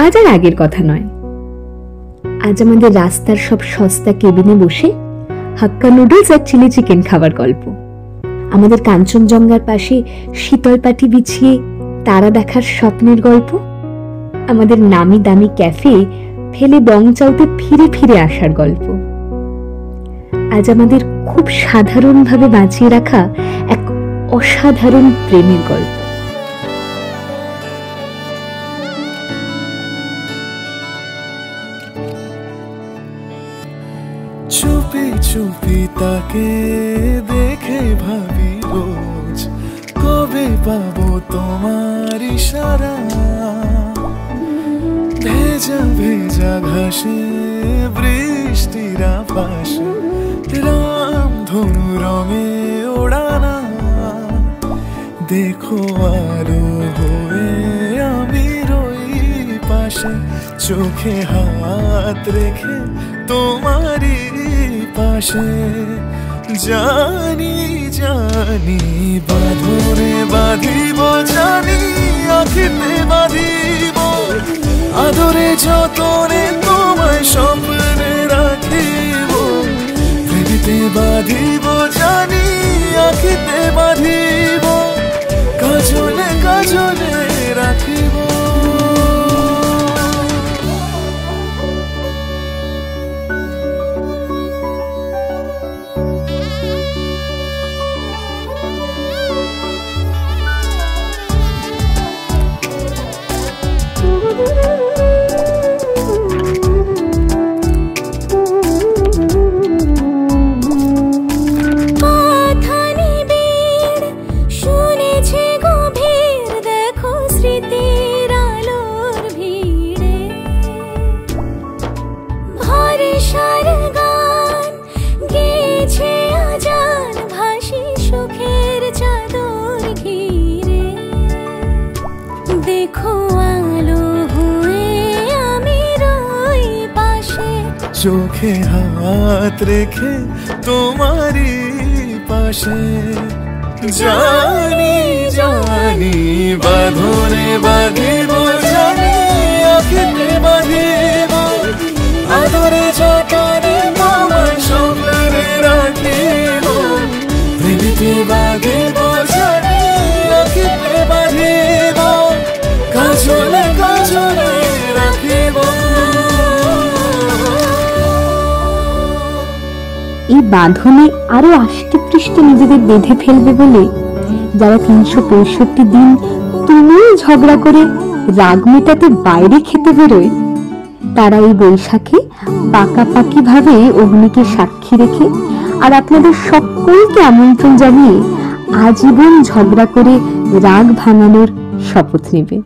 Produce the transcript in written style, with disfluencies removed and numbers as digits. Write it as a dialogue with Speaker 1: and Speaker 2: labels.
Speaker 1: আজ আর আগের কথা নয়। আজ আমাদের রাস্তার সব সস্তা কেবিনে বসে হাক্কা নুডলস আর চিলি চিকেন খাবার গল্প, আমাদের কাঞ্চনজঙ্ঘার পাশে শীতল পাটি বিছিয়ে তারা দেখার স্বপ্নের গল্প, আমাদের নামি দামি ক্যাফে ফেলে বংচাউতে ফিরে ফিরে আসার গল্প, আজ আমাদের খুব সাধারণভাবে বাঁচিয়ে রাখা এক অসাধারণ প্রেমের গল্প।
Speaker 2: চুপি চুপি তাকে দেখে ভাবি রোজ, কবে পাবো তোমার ইশারা। ভেজা ভেজা ঘাসে বৃষ্টির পাশে রামধনু রঙে ওড়ানা। দেখো আলো হয়ে আমি রই পাশে, চোখে হাত রেখে তোমারই পাশে। জানি জানি বাঁধনে বাঁধিব, জানি আখিতে বাঁধিব, আদরে যতনে তোমায় স্বপ্নে রাখিব। প্রেমেতে বাঁধিব, জানি আখিতে বাঁধিব, কাজলে কাজলে রাখিব। চোখে হাত রেখে তোমারই পাশে। জানি জানি বাঁধনে বাঁধিব, জানি আখিতে বাঁধিব, আদরে যতনে তোমায় স্বপ্নে রাখিব। প্রেমেতে বাঁধিব, জানি আখিতে বাঁধিব, কাজলে কাজলে রাখিব।
Speaker 1: এই বাঁধনে আরো আষ্টে পৃষ্ঠে নিজেদের বেঁধে ফেলবে বলে যারা 365 দিন তুমুল ঝগড়া করে রাগ মেটাতে বাইরে খেতে বেরোয়, তারা এই বৈশাখে পাকাপাকি ভাবে অগ্নিকে সাক্ষী রেখে আর আপনাদের সকলকে আমন্ত্রণ জানিয়ে আজীবন ঝগড়া করে রাগ ভাঙানোর শপথ নেবে।